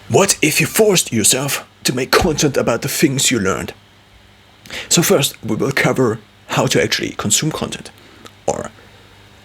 What if you forced yourself to make content about the things you learned? So first, we will cover how to actually consume content, or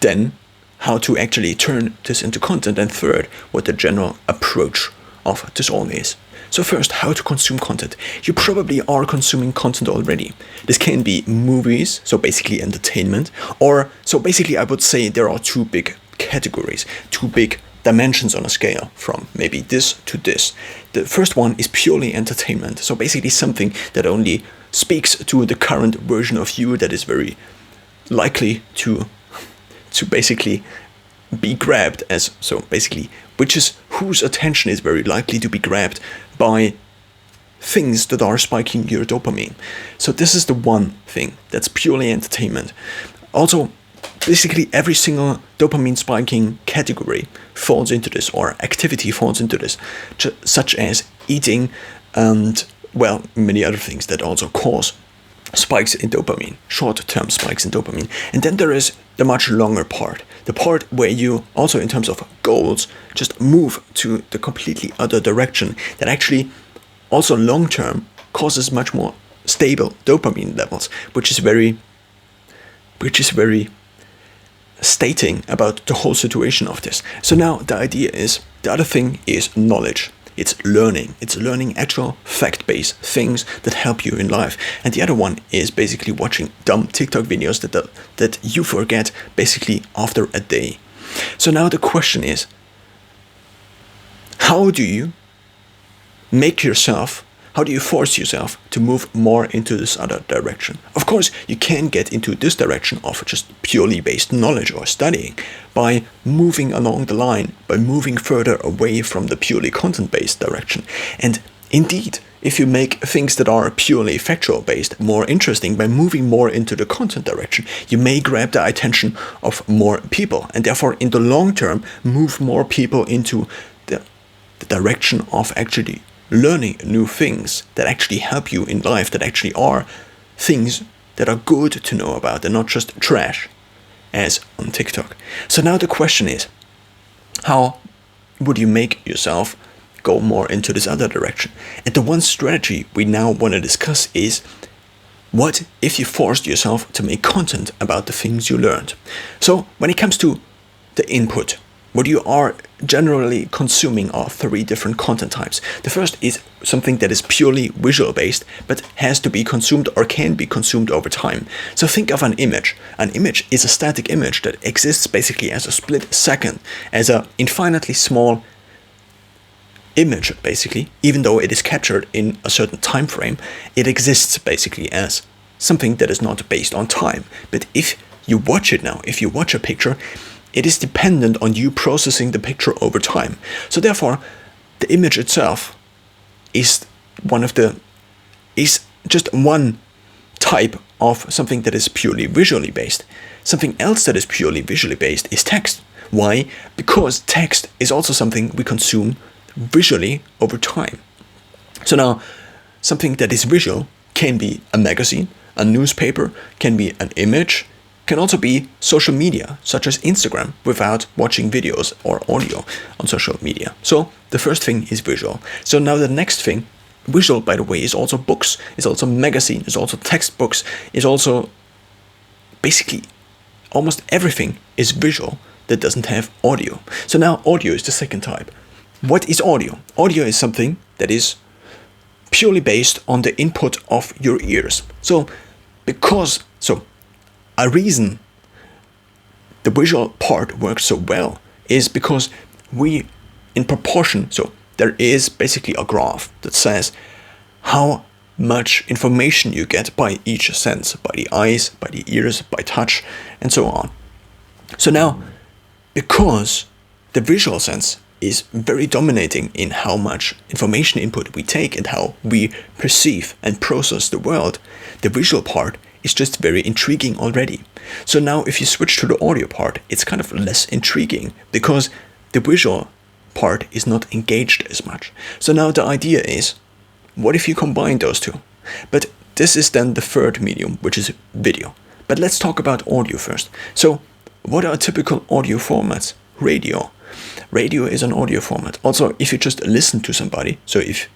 then how to actually turn this into content, and third, what the general approach of this all is. So first, how to consume content. You probably are consuming content already. This can be movies, so basically entertainment, or so basically I would say there are two big categories, two big dimensions on a scale from maybe this to this. The first one is purely entertainment, so basically something that only speaks to the current version of you that is very likely to basically be grabbed as, so basically whose attention is very likely to be grabbed by things that are spiking your dopamine. So this is the one thing that's purely entertainment. Also, basically every single dopamine spiking category falls into this, or activity falls into this, such as eating and, well, many other things that also cause spikes in dopamine, short-term spikes in dopamine. And then there is the much longer part, the part where you also, in terms of goals, just move to the completely other direction that actually also long-term causes much more stable dopamine levels, which is very stating about the whole situation of this. So now the idea is, the other thing is knowledge. It's learning actual fact-based things that help you in life. And the other one is basically watching dumb TikTok videos that you forget basically after a day. So now the question is, how do you force yourself to move more into this other direction? Of course, you can get into this direction of just purely based knowledge or studying by moving along the line, by moving further away from the purely content-based direction. And indeed, if you make things that are purely factual-based more interesting by moving more into the content direction, you may grab the attention of more people, and therefore in the long term move more people into the direction of actually learning new things that actually help you in life, that actually are things that are good to know about and not just trash as on TikTok. So now the question is, how would you make yourself go more into this other direction? And the one strategy we now want to discuss is, what if you forced yourself to make content about the things you learned? So when it comes to the input, what you are generally consuming are three different content types. The first is something that is purely visual based, but has to be consumed or can be consumed over time. So think of an image. An image is a static image that exists basically as a split second, as an infinitely small image basically. Even though it is captured in a certain time frame, it exists basically as something that is not based on time. But if you watch it now, if you watch a picture, it is dependent on you processing the picture over time. So therefore, the image itself is just one type of something that is purely visually based. Something else that is purely visually based is text. Why? Because text is also something we consume visually over time. So now, something that is visual can be a magazine, a newspaper, can be an image, can also be social media, such as Instagram, without watching videos or audio on social media. So the first thing is visual. So now the next thing, visual, by the way, is also books, is also magazine, is also textbooks, is also basically almost everything is visual that doesn't have audio. So now audio is the second type. What is audio? Audio is something that is purely based on the input of your ears. A reason the visual part works so well is because we, in proportion, so there is basically a graph that says how much information you get by each sense, by the eyes, by the ears, by touch, and so on. So now, because the visual sense is very dominating in how much information input we take and how we perceive and process the world, the visual part is just very intriguing already. So now if you switch to the audio part, it's kind of less intriguing because the visual part is not engaged as much. So now the idea is, what if you combine those two? But this is then the third medium, which is video. But let's talk about audio first. So what are typical audio formats? Radio. Radio is an audio format. Also, if you just listen to somebody, so if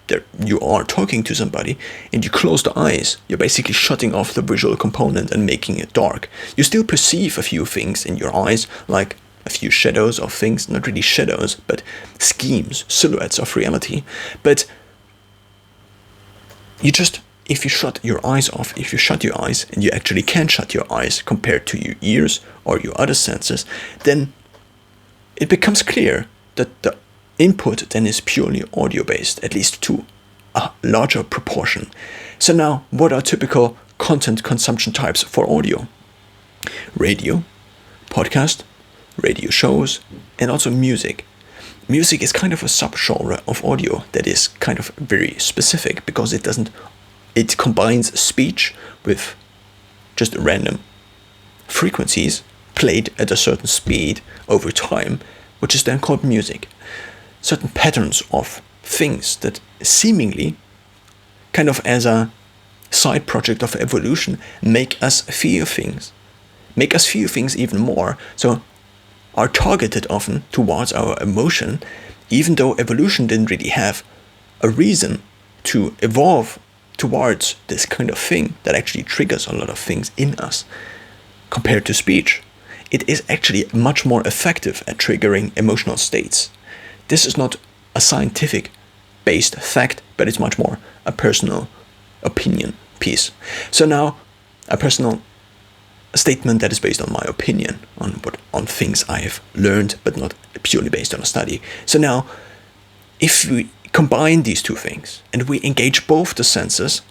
you are talking to somebody and you close the eyes, you're basically shutting off the visual component and making it dark. You still perceive a few things in your eyes, like a few shadows of things, not really shadows, but schemes, silhouettes of reality. But if you shut your eyes off, if you shut your eyes, and you actually can shut your eyes compared to your ears or your other senses, then it becomes clear that the input then is purely audio-based, at least to a larger proportion. So now, what are typical content consumption types for audio? Radio, podcast, radio shows, and also music. Music is kind of a subgenre of audio that is kind of very specific because it combines speech with just random frequencies played at a certain speed over time, which is then called music. Certain patterns of things that seemingly, kind of as a side project of evolution, make us feel things even more, so are targeted often towards our emotion, even though evolution didn't really have a reason to evolve towards this kind of thing that actually triggers a lot of things in us. Compared to speech, it is actually much more effective at triggering emotional states. This is not a scientific-based fact, but it's much more a personal opinion piece. So now, a personal statement that is based on my opinion, on things I have learned, but not purely based on a study. So now, if we combine these two things, and we engage both the senses,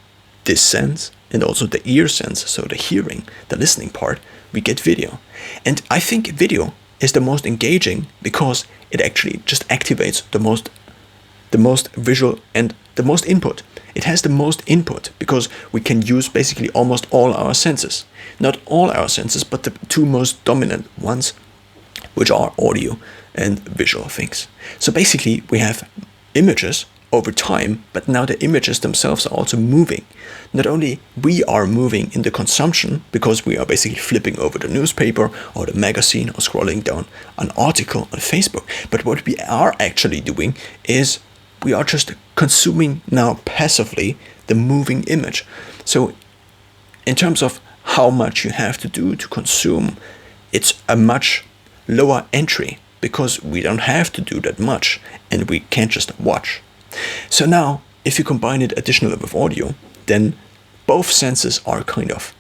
this sense, and also the ear sense, so the hearing, the listening part, we get video. And I think video is the most engaging because it actually just activates the most visual and the most input. It has the most input because we can use basically almost all our senses. Not all our senses, but the two most dominant ones, which are audio and visual things. So basically we have images over time, but now the images themselves are also moving. Not only we are moving in the consumption because we are basically flipping over the newspaper or the magazine or scrolling down an article on Facebook, but what we are actually doing is we are just consuming now passively the moving image. So in terms of how much you have to do to consume, it's a much lower entry because we don't have to do that much and we can't just watch. So now, if you combine it additionally with audio, then both senses are kind of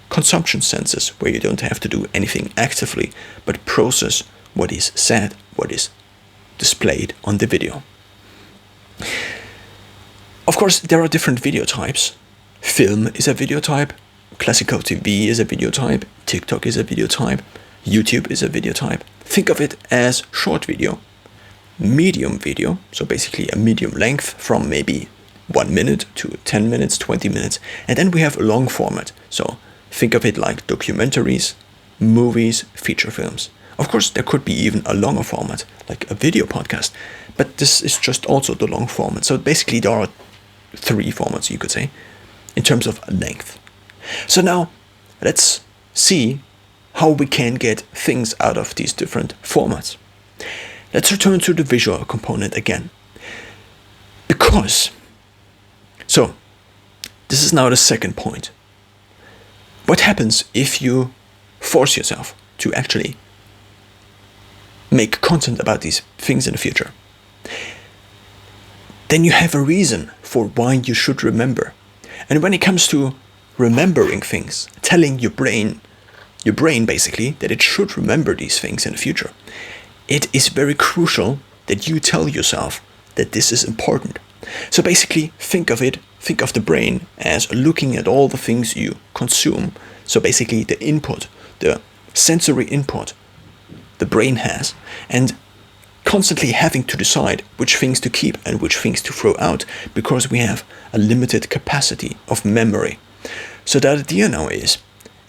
consumption senses where you don't have to do anything actively, but process what is said, what is displayed on the video. Of course, there are different video types. Film is a video type, classical TV is a video type, TikTok is a video type, YouTube is a video type. Think of it as short video, medium video, so basically a medium length from maybe 1 minute to 10 minutes, 20 minutes, and then we have long format. So think of it like documentaries, movies, feature films. Of course, there could be even a longer format, like a video podcast, but this is just also the long format. So basically there are 3 formats, you could say, in terms of length. So now let's see how we can get things out of these different formats. Let's return to the visual component again. So this is now the second point. What happens if you force yourself to actually make content about these things in the future? Then you have a reason for why you should remember. And when it comes to remembering things, telling your brain basically that it should remember these things in the future, it is very crucial that you tell yourself that this is important. So basically think of the brain as looking at all the things you consume. So basically the input, the sensory input the brain has, and constantly having to decide which things to keep and which things to throw out because we have a limited capacity of memory. So the idea now is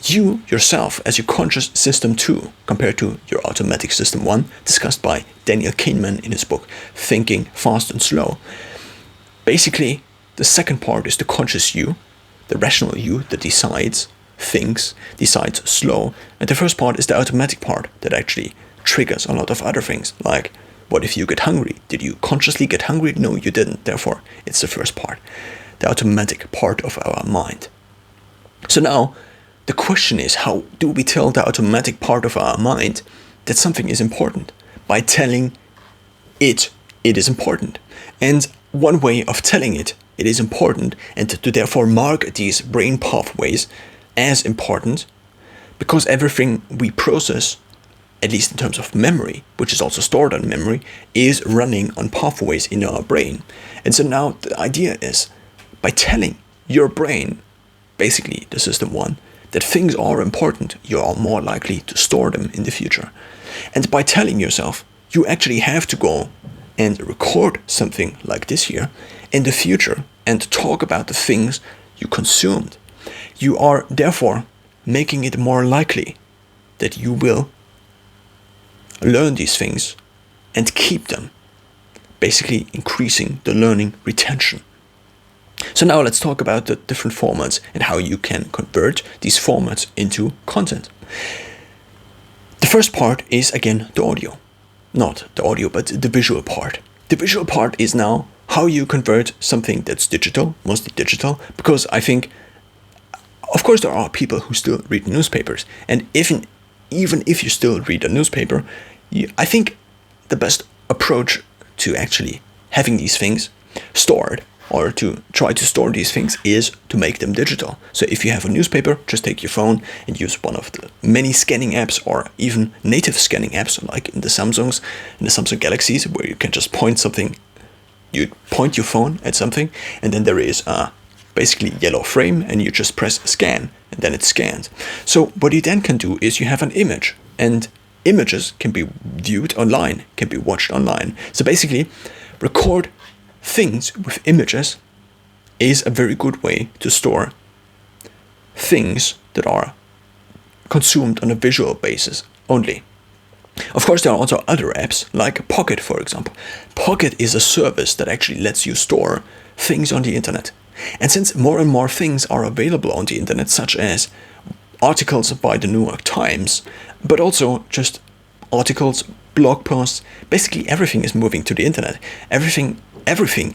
you yourself as your conscious system 2 compared to your automatic system 1, discussed by Daniel Kahneman in his book Thinking Fast and Slow. Basically, the second part is the conscious you, the rational you that decides, thinks, decides slow, and the first part is the automatic part that actually triggers a lot of other things, like what if you get hungry? Did you consciously get hungry? No, you didn't. Therefore, it's the first part, the automatic part of our mind. So now, the question is, how do we tell the automatic part of our mind that something is important? By telling it is important. And one way of telling it is important, and to therefore mark these brain pathways as important, because everything we process, at least in terms of memory, which is also stored on memory, is running on pathways in our brain. And so now the idea is, by telling your brain, basically the system one, that things are important, you are more likely to store them in the future. And by telling yourself, you actually have to go and record something like this here in the future and talk about the things you consumed, you are therefore making it more likely that you will learn these things and keep them, basically increasing the learning retention. So now let's talk about the different formats and how you can convert these formats into content. The first part is, again, the audio. Not the audio, but the visual part. The visual part is now how you convert something that's digital, mostly digital, because I think, of course, there are people who still read newspapers, and even if you still read a newspaper, I think the best approach to actually having these things stored, or to try to store these things, is to make them digital. So if you have a newspaper, just take your phone and use one of the many scanning apps, or even native scanning apps, like in the Samsung Galaxies, where you can just point your phone at something, and then there is a basically yellow frame, and you just press scan, and then it scans. So what you then can do is you have an image, and images can be viewed online, can be watched online. So basically, record things with images is a very good way to store things that are consumed on a visual basis only. Of course, there are also other apps, like Pocket, for example. Pocket is a service that actually lets you store things on the internet. And since more and more things are available on the internet, such as articles by the New York Times, but also just articles, blog posts, basically everything is moving to the internet. Everything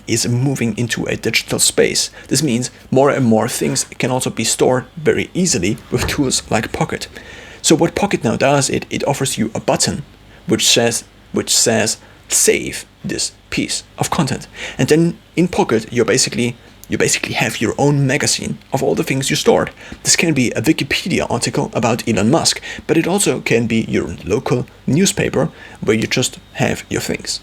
is moving into a digital space. This means more and more things can also be stored very easily with tools like Pocket. So what Pocket now does, it offers you a button which says save this piece of content. And then in Pocket you basically have your own magazine of all the things you stored. This can be a Wikipedia article about Elon Musk, but it also can be your local newspaper where you just have your things.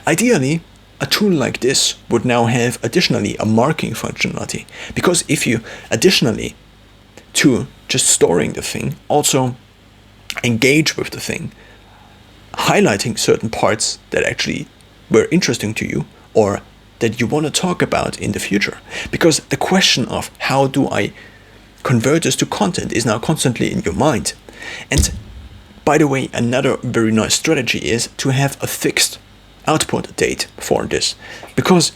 Ideally, a tool like this would now have additionally a marking functionality, because if you additionally to just storing the thing also engage with the thing, highlighting certain parts that actually were interesting to you or that you want to talk about in the future. Because the question of how do I convert this to content is now constantly in your mind. And by the way, another very nice strategy is to have a fixed output date for this. Because,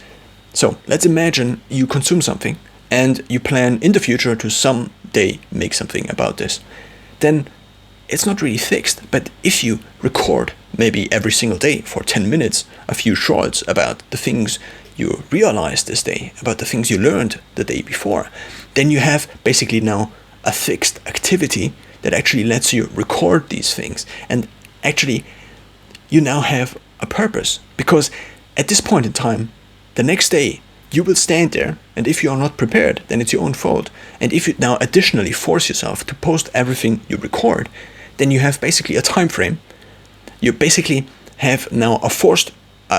so let's imagine you consume something and you plan in the future to someday make something about this. Then it's not really fixed, but if you record maybe every single day for 10 minutes a few shorts about the things you realized this day, about the things you learned the day before, then you have basically now a fixed activity that actually lets you record these things. And actually, you now have a purpose, because at this point in time, the next day, you will stand there, and if you are not prepared, then it's your own fault. And if you now additionally force yourself to post everything you record, then you have basically a time frame. You basically have now a forced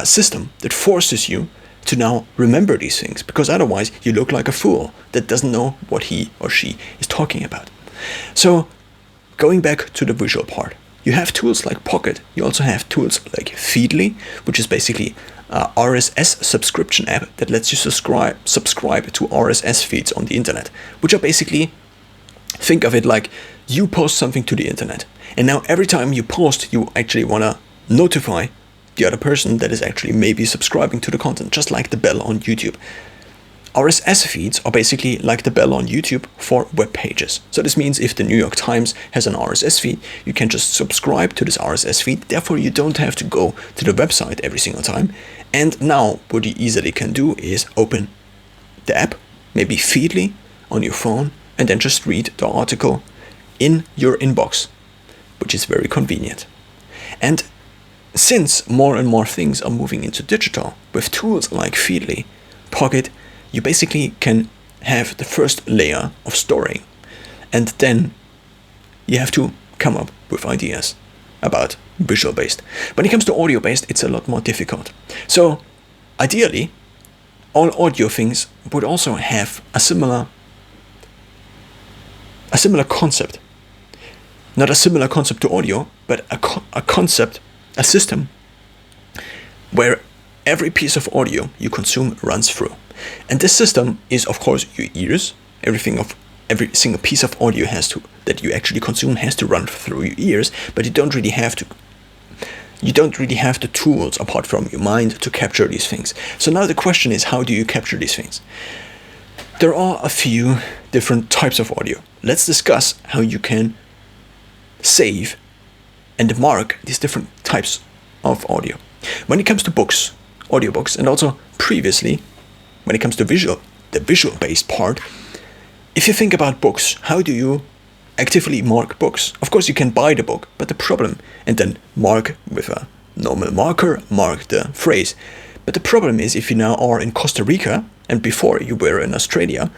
system that forces you to now remember these things, because otherwise you look like a fool that doesn't know what he or she is talking about. So going back to the visual part, you have tools like Pocket. You also have tools like Feedly, which is basically a RSS subscription app that lets you subscribe to RSS feeds on the internet, which are basically, think of it like you post something to the internet, and now every time you post, you actually want to notify the other person that is actually maybe subscribing to the content, just like the bell on YouTube. RSS feeds are basically like the bell on YouTube for web pages. So this means if the New York Times has an RSS feed, you can just subscribe to this RSS feed. Therefore, you don't have to go to the website every single time. And now what you easily can do is open the app, maybe Feedly on your phone, and then just read the article in your inbox, which is very convenient. And since more and more things are moving into digital, with tools like Feedly, Pocket, you basically can have the first layer of storing, and then you have to come up with ideas about visual-based. When it comes to audio-based, it's a lot more difficult. So ideally, all audio things would also have a similar concept. Not a similar concept to audio, but a concept, a system, where every piece of audio you consume runs through. And this system is, of course, your ears. Every single piece of audio that you actually consume has to run through your ears, but you don't really have the tools apart from your mind to capture these things. So now the question is, how do you capture these things? There are a few different types of audio. Let's discuss how you can save and mark these different types of audio. When it comes to books, audiobooks, and also previously, when it comes to the visual-based part, if you think about books, how do you actively mark books? Of course, you can buy the book, but the problem, and then mark with a normal marker, mark the phrase. But the problem is, if you now are in Costa Rica, and before you were in Australia,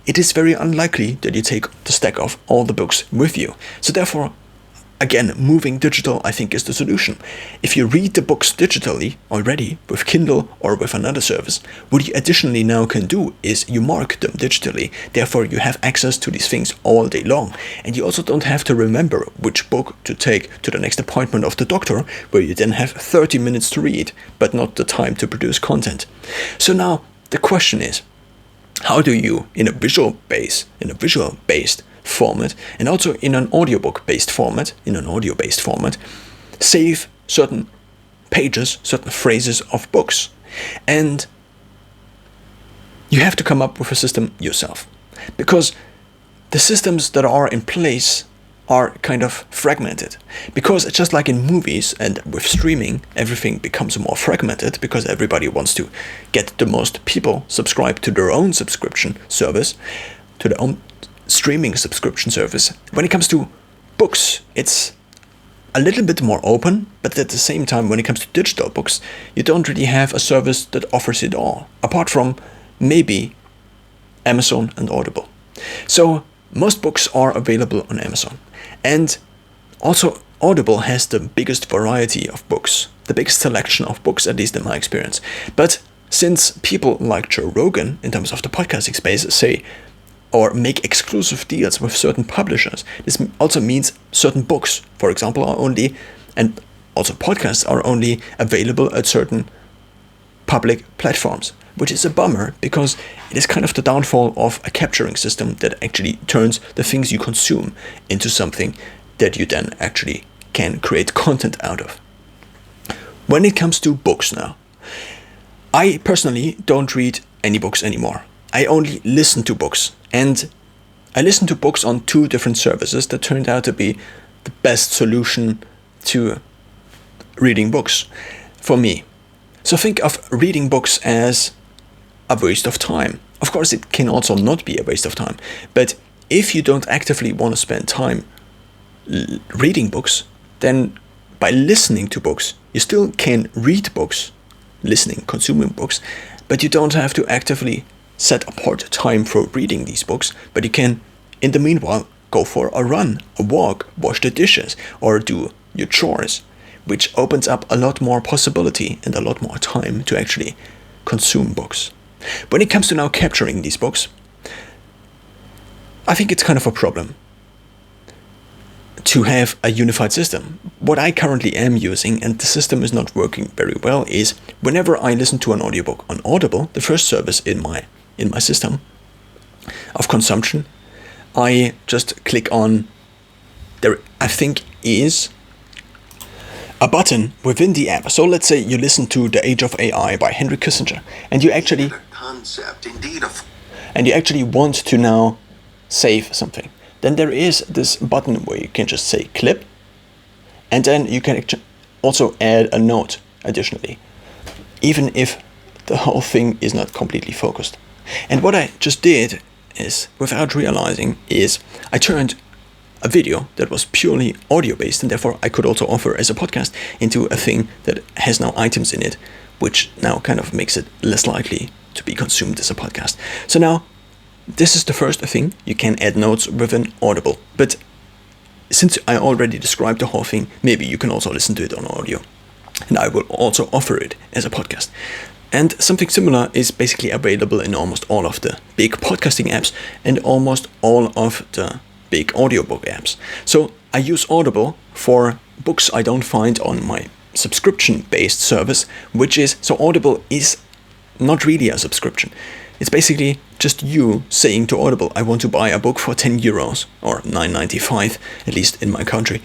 it is very unlikely that you take the stack of all the books with you. So therefore, again, moving digital, I think, is the solution. If you read the books digitally already with Kindle or with another service, what you additionally now can do is you mark them digitally. Therefore, you have access to these things all day long. And you also don't have to remember which book to take to the next appointment of the doctor, where you then have 30 minutes to read, but not the time to produce content. So now the question is, how do you, in a visual-based format, and also in an audio-based format, save certain pages, certain phrases of books? And you have to come up with a system yourself, because the systems that are in place are kind of fragmented. Because just like in movies and with streaming, everything becomes more fragmented because everybody wants to get the most people subscribed to their own subscription service, to their own streaming subscription service. When it comes to books, it's a little bit more open, but at the same time, when it comes to digital books, you don't really have a service that offers it all, apart from maybe Amazon and Audible. So most books are available on Amazon. And also Audible has the biggest variety of books, the biggest selection of books, at least in my experience. But since people like Joe Rogan, in terms of the podcasting space, say or make exclusive deals with certain publishers, this also means certain books, for example, are only, and also podcasts are only available at certain public platforms, which is a bummer because it is kind of the downfall of a capturing system that actually turns the things you consume into something that you then actually can create content out of. When it comes to books now, I personally don't read any books anymore. I only listen to books, and I listen to books on 2 different services that turned out to be the best solution to reading books for me. So think of reading books as a waste of time. Of course, it can also not be a waste of time, but if you don't actively want to spend time reading books, then by listening to books, you still can read books, consuming books, but you don't have to actively set apart time for reading these books, but you can, in the meanwhile, go for a run, a walk, wash the dishes, or do your chores, which opens up a lot more possibility and a lot more time to actually consume books. When it comes to now capturing these books, I think it's kind of a problem to have a unified system. What I currently am using, and the system is not working very well, is whenever I listen to an audiobook on Audible, the first service in my system of consumption, I just click on, there I think is a button within the app. So let's say you listen to The Age of AI by Henry Kissinger, and you actually concept, indeed and you actually want to now save something, then there is this button where you can just say clip, and then you can also add a note additionally, even if the whole thing is not completely focused. And what I just did is, without realizing, is I turned a video that was purely audio based, and therefore I could also offer as a podcast, into a thing that has now items in it, which now kind of makes it less likely to be consumed as a podcast. So now this is the first thing. You can add notes within Audible, but since I already described the whole thing, maybe you can also listen to it on audio, and I will also offer it as a podcast. And something similar is basically available in almost all of the big podcasting apps and almost all of the big audiobook apps. So I use Audible for books I don't find on my subscription-based service, which is, so Audible is not really a subscription. It's basically just you saying to Audible, I want to buy a book for 10 euros, or 9.95, at least in my country,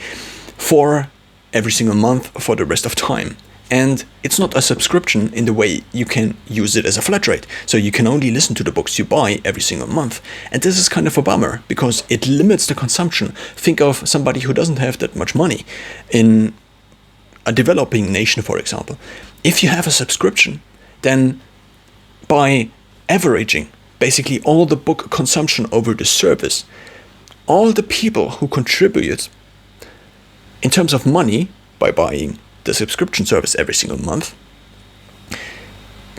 for every single month for the rest of time. And it's not a subscription in the way you can use it as a flat rate. So you can only listen to the books you buy every single month. And this is kind of a bummer because it limits the consumption. Think of somebody who doesn't have that much money in a developing nation, for example. If you have a subscription, then by averaging basically all the book consumption over the service, all the people who contribute in terms of money by buying the subscription service every single month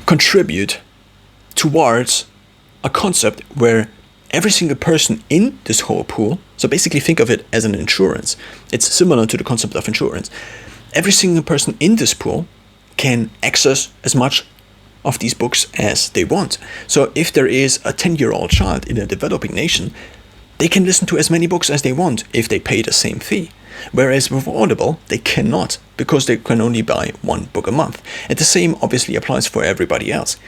contribute towards a concept where every single person in this whole pool, so basically think of it as an insurance. It's similar to the concept of insurance. Every single person in this pool can access as much of these books as they want. So if there is a 10-year-old child in a developing nation, they can listen to as many books as they want if they pay the same fee. Whereas with Audible, they cannot, because they can only buy one book a month. And the same obviously applies for everybody else.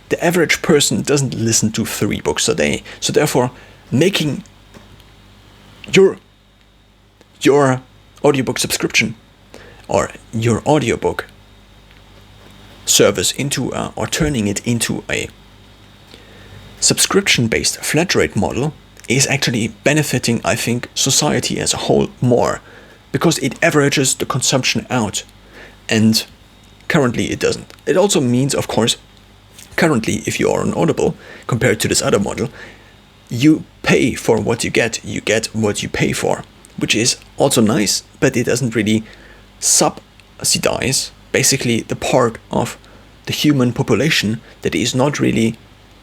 The average person doesn't listen to 3 books a day. So therefore, making your audiobook subscription or your audiobook service into or turning it into a subscription-based flat rate model is actually benefiting, I think, society as a whole more, because it averages the consumption out, and currently it doesn't. It also means, of course, currently if you are on Audible, compared to this other model, you pay for what you get what you pay for, which is also nice, but it doesn't really subsidize basically the part of the human population that is not really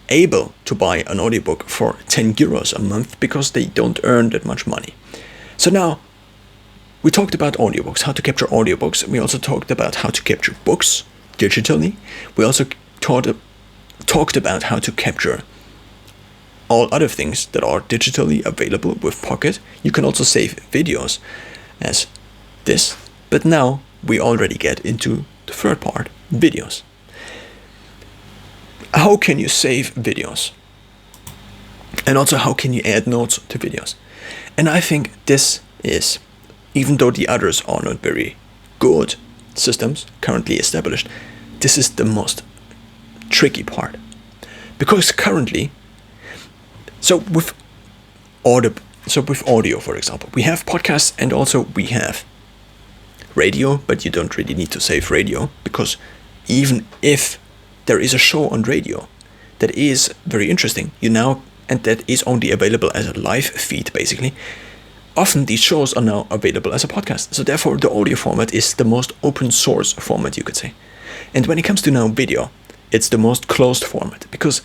able to buy an audiobook for 10 euros a month because they don't earn that much money. So now, we talked about audiobooks, how to capture audiobooks. We also talked about how to capture books digitally. We also talked about how to capture all other things that are digitally available with Pocket. You can also save videos as this. But now we already get into the third part, videos. How can you save videos? And also how can you add notes to videos? And I think this is, even though the others are not very good systems currently established, this is the most tricky part. Because currently, with audio, for example, we have podcasts and also we have radio, but you don't really need to save radio, because even if there is a show on radio that is very interesting, and that is only available as a live feed, basically, often these shows are now available as a podcast. So therefore, the audio format is the most open source format, you could say. And when it comes to now video, it's the most closed format, because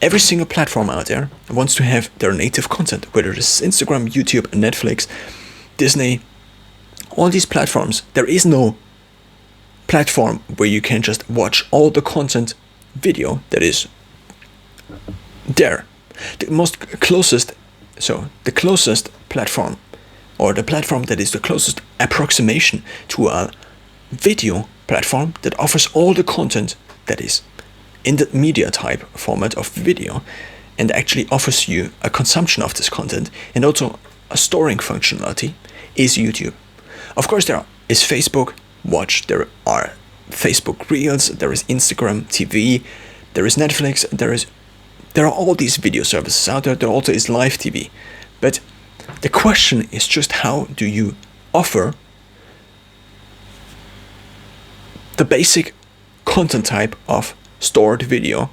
every single platform out there wants to have their native content, whether it's Instagram, YouTube, Netflix, Disney, all these platforms. There is no platform where you can just watch all the content video that is there. The closest platform, or the platform that is the closest approximation to a video platform that offers all the content that is in the media type format of video, and actually offers you a consumption of this content and also a storing functionality, is YouTube. Of course, there is Facebook Watch, there are Facebook Reels, there is Instagram TV, There is Netflix, there are all these video services out there. There also is live TV. But the question is just, how do you offer the basic content type of stored video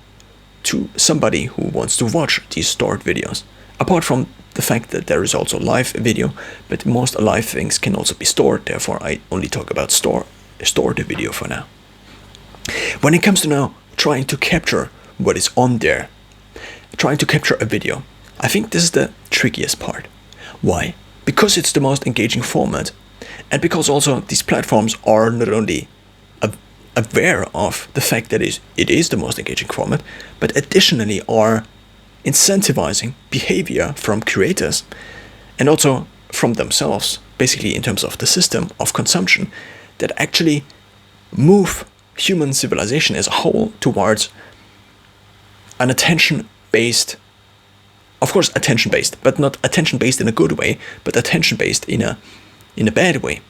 to somebody who wants to watch these stored videos? Apart from the fact that there is also live video, but most live things can also be stored. Therefore, I only talk about stored video for now. When it comes to now trying to capture what is on there, trying to capture a video, I think this is the trickiest part. Why? Because it's the most engaging format, and because also these platforms are not only aware of the fact that it is the most engaging format, but additionally are incentivizing behavior from creators and also from themselves, basically in terms of the system of consumption, that actually move human civilization as a whole towards an attention-based, of course attention-based, but not attention-based in a good way, but attention-based in a bad way,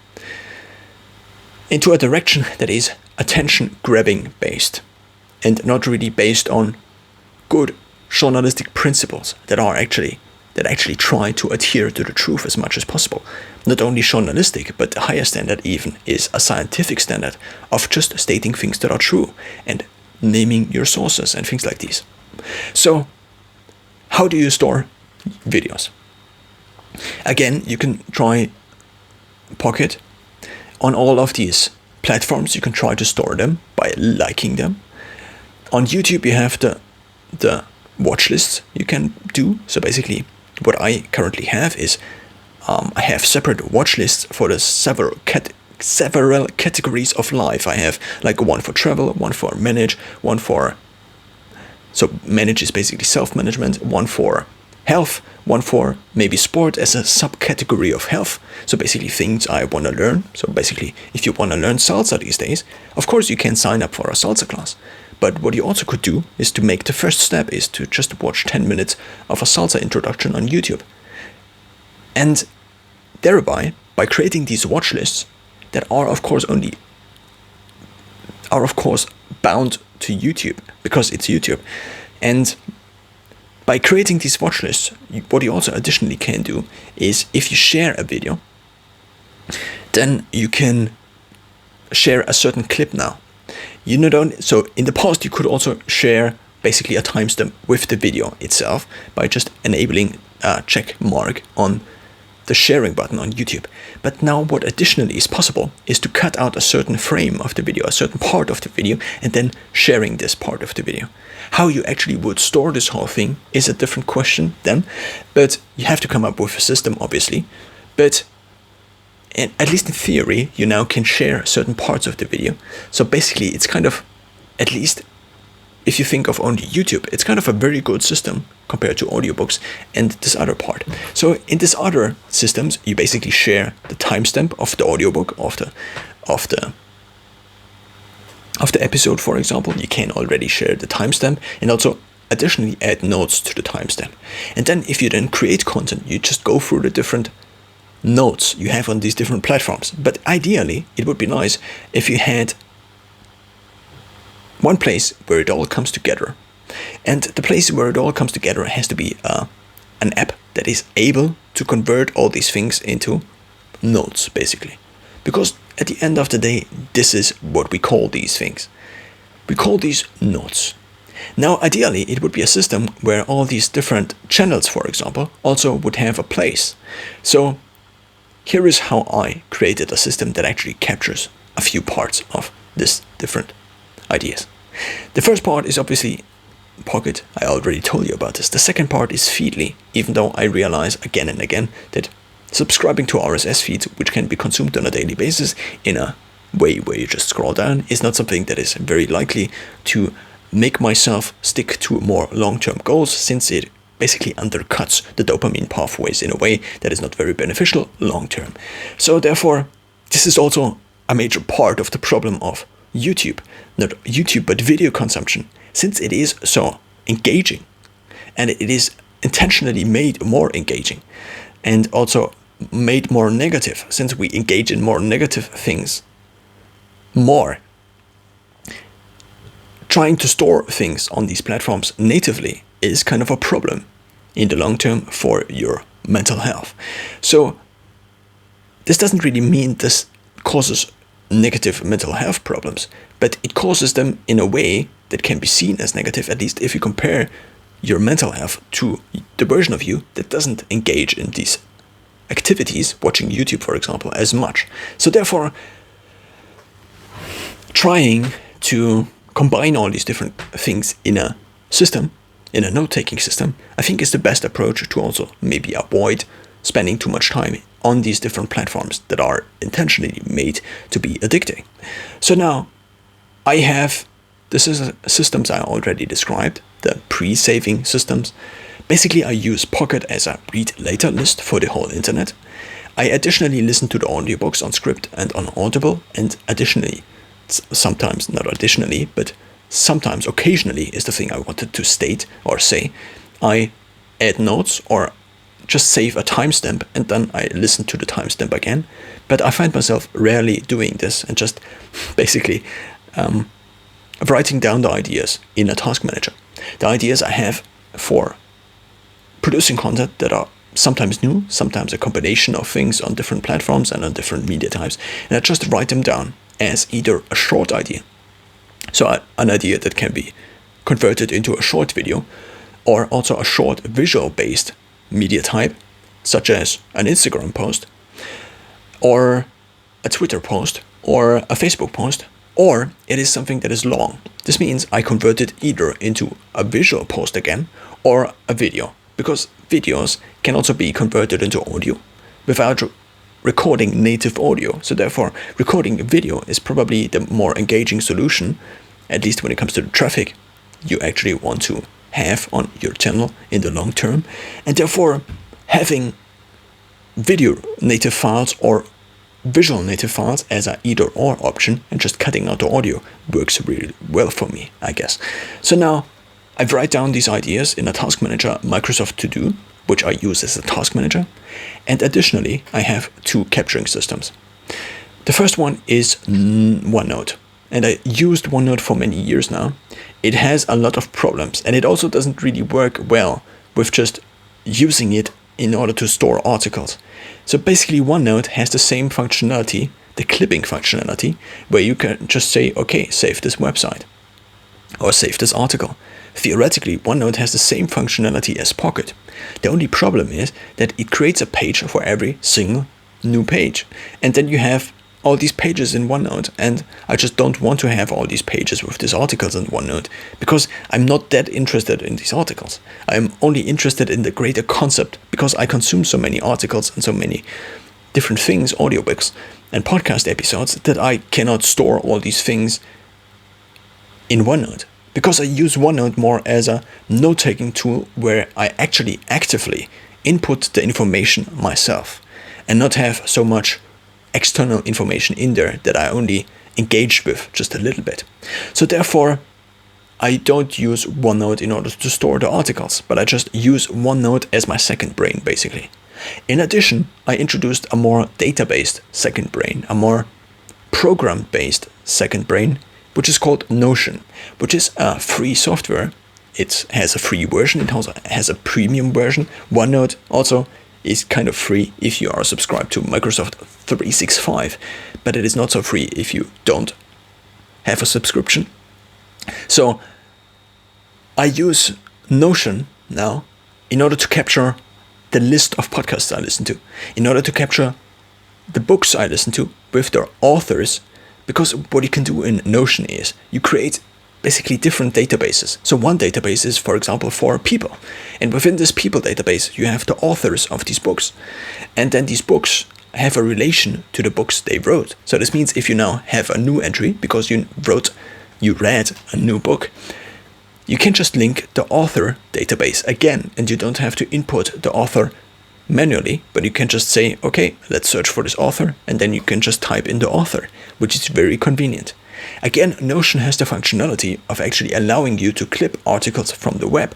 into a direction that is attention-grabbing based and not really based on good journalistic principles that actually try to adhere to the truth as much as possible. Not only journalistic, but the higher standard even is a scientific standard of just stating things that are true and naming your sources and things like these. So, how do you store videos? Again, you can try Pocket. On all of these platforms, you can try to store them by liking them. On YouTube, you have the watch lists you can do. So basically, what I currently have is I have separate watch lists for the several categories of life. I have like one for travel, one for manage, one for, so manage is basically self-management, one for health, one for maybe sport as a subcategory of health. So basically things I want to learn. So basically, if you want to learn salsa these days, of course you can sign up for a salsa class. But what you also could do is to make the first step is to just watch 10 minutes of a salsa introduction on YouTube. And thereby, by creating these watch lists that are of course bound to YouTube because it's YouTube. And by creating these watch lists, what you also additionally can do is, if you share a video, then you can share a certain clip now. You not only, so in the past you could also share basically a timestamp with the video itself by just enabling a check mark on the sharing button on YouTube. But now what additionally is possible is to cut out a certain frame of the video, a certain part of the video, and then sharing this part of the video. How you actually would store this whole thing is a different question then, but you have to come up with a system, obviously. But at least in theory, you now can share certain parts of the video. So basically, it's kind of, at least if you think of only YouTube, it's kind of a very good system compared to audiobooks and this other part. So in this other systems, you basically share the timestamp of the audiobook of the episode, for example. You can already share the timestamp and also additionally add notes to the timestamp. And then if you then create content, you just go through the different notes you have on these different platforms. But ideally, it would be nice if you had one place where it all comes together. And the place where it all comes together has to be an app that is able to convert all these things into notes, basically. Because at the end of the day, this is what we call these things. We call these notes. Now, ideally, it would be a system where all these different channels, for example, also would have a place. So here is how I created a system that actually captures a few parts of this different ideas. The first part is obviously Pocket. I already told you about this. The second part is Feedly, even though I realize again and again that subscribing to RSS feeds, which can be consumed on a daily basis in a way where you just scroll down, is not something that is very likely to make myself stick to more long-term goals, since it basically undercuts the dopamine pathways in a way that is not very beneficial long-term. So therefore, this is also a major part of the problem of YouTube. Not YouTube, but video consumption, since it is so engaging and it is intentionally made more engaging and also made more negative, since we engage in more negative things more. trying to store things on these platforms natively is kind of a problem in the long term for your mental health. So this doesn't really mean this causes negative mental health problems, but it causes them in a way that can be seen as negative, at least if you compare your mental health to the version of you that doesn't engage in these activities, watching YouTube, for example, as much. So therefore, trying to combine all these different things in a system, in a note-taking system, I think is the best approach to also maybe avoid spending too much time on these different platforms that are intentionally made to be addicting. So now I have the systems I already described, the pre-saving systems. Basically, I use Pocket as a read later list for the whole internet. I additionally listen to the audiobooks on Script and on Audible, and additionally, sometimes, not additionally, but sometimes, occasionally is the thing I wanted to state or say, I add notes or just save a timestamp and then I listen to the timestamp again. But I find myself rarely doing this and just basically writing down the ideas in a task manager. The ideas I have for producing content that are sometimes new, sometimes a combination of things on different platforms and on different media types, and I just write them down as either a short idea, so an idea that can be converted into a short video, or also a short visual-based media type, such as an Instagram post, or a Twitter post, or a Facebook post, or it is something that is long. This means I convert it either into a visual post again, or a video, because videos can also be converted into audio without recording native audio. So therefore, recording a video is probably the more engaging solution, at least when it comes to the traffic you actually want to have on your channel in the long term. And therefore, having video native files or visual native files as an either or option and just cutting out the audio works really well for me, I guess. So now I write down these ideas in a task manager, Microsoft To Do, which I use as a task manager. And additionally, I have two capturing systems. The first one is OneNote. And I used OneNote for many years now. It has a lot of problems, and it also doesn't really work well with just using it in order to store articles. So basically, OneNote has the same functionality, the clipping functionality, where you can just say, okay, save this website or save this article. Theoretically, OneNote has the same functionality as Pocket. The only problem is that it creates a page for every single new page. And then you have all these pages in OneNote, and I just don't want to have all these pages with these articles in OneNote because I'm not that interested in these articles. I'm only interested in the greater concept because I consume so many articles and so many different things, audiobooks and podcast episodes, that I cannot store all these things in OneNote. Because I use OneNote more as a note-taking tool where I actually actively input the information myself and not have so much external information in there that I only engage with just a little bit. So therefore, I don't use OneNote in order to store the articles, but I just use OneNote as my second brain, basically. In addition, I introduced a more data-based second brain, a more program-based second brain, which is called Notion, which is a free software. It has a free version, it also has a premium version. OneNote also is kind of free if you are subscribed to Microsoft 365, but it is not so free if you don't have a subscription. So I use Notion now in order to capture the list of podcasts I listen to, in order to capture the books I listen to with their authors, because what you can do in Notion is you create basically different databases. So one database is, for example, for people. And within this people database, you have the authors of these books. And then these books have a relation to the books they wrote. So this means if you now have a new entry because you read a new book, you can just link the author database again, and you don't have to input the author manually, but you can just say, okay, let's search for this author, and then you can just type in the author, which is very convenient. Again, Notion has the functionality of actually allowing you to clip articles from the web,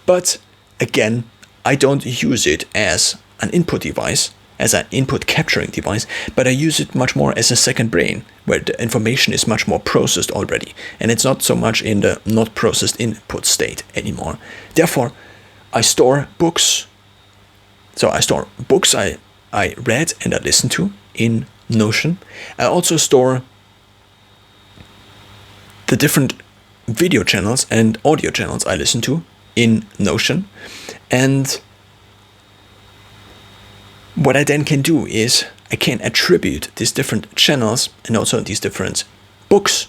but again, I don't use it as an input device, as an input capturing device, but I use it much more as a second brain, where the information is much more processed already, and it's not so much in the not processed input state anymore. Therefore, I store books. So I store books I read and I listen to in Notion. I also store the different video channels and audio channels I listen to in Notion. And what I then can do is I can attribute these different channels and also these different books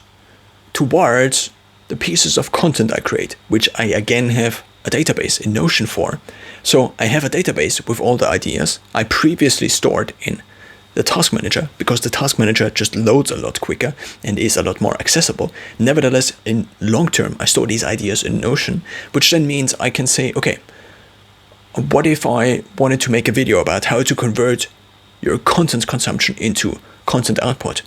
towards the pieces of content I create, which I again have a database in Notion for. So I have a database with all the ideas I previously stored in the task manager, because the task manager just loads a lot quicker and is a lot more accessible. Nevertheless, in long term, I store these ideas in Notion, which then means I can say, okay, what if I wanted to make a video about how to convert your content consumption into content output?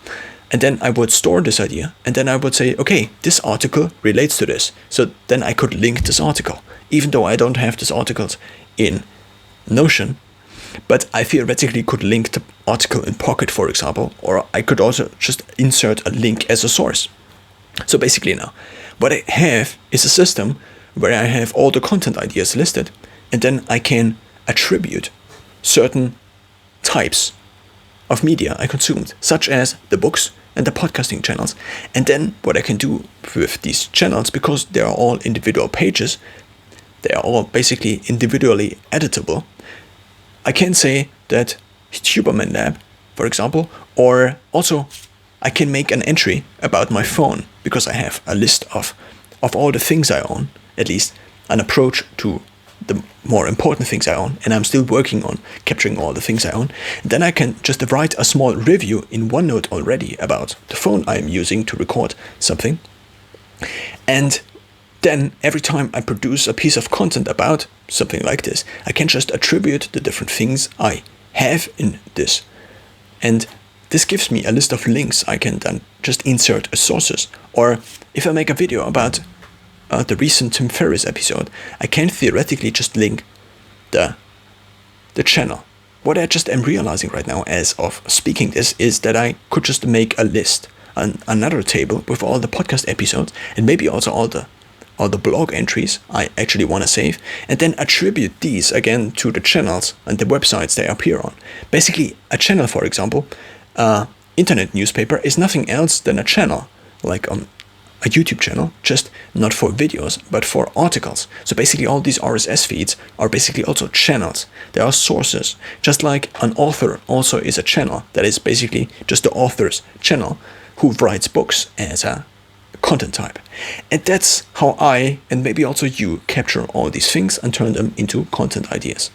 And then I would store this idea, and then I would say, okay, this article relates to this. So then I could link this article, even though I don't have these articles in Notion. But I theoretically could link the article in Pocket, for example, or I could also just insert a link as a source. So basically now, what I have is a system where I have all the content ideas listed, and then I can attribute certain types of media I consumed, such as the books and the podcasting channels. And then what I can do with these channels, because they are all individual pages, they are all basically individually editable, I can say that Huberman Lab, for example, or also I can make an entry about my phone, because I have a list of all the things I own, at least an approach to the more important things I own, and I'm still working on capturing all the things I own. And then I can just write a small review in OneNote already about the phone I'm using to record something. And then every time I produce a piece of content about something like this, I can just attribute the different things I have in this. And this gives me a list of links I can then just insert as sources. Or if I make a video about the recent Tim Ferriss episode, I can theoretically just link the channel. What I just am realizing right now as of speaking this is that I could just make a list, another table with all the podcast episodes, and maybe also all the blog entries I actually want to save, and then attribute these again to the channels and the websites they appear on. Basically, a channel, for example, internet newspaper is nothing else than a channel, like a YouTube channel, just not for videos, but for articles. So basically all these RSS feeds are basically also channels. They are sources, just like an author also is a channel. That is basically just the author's channel who writes books as a content type. And that's how I, and maybe also you, capture all these things and turn them into content ideas.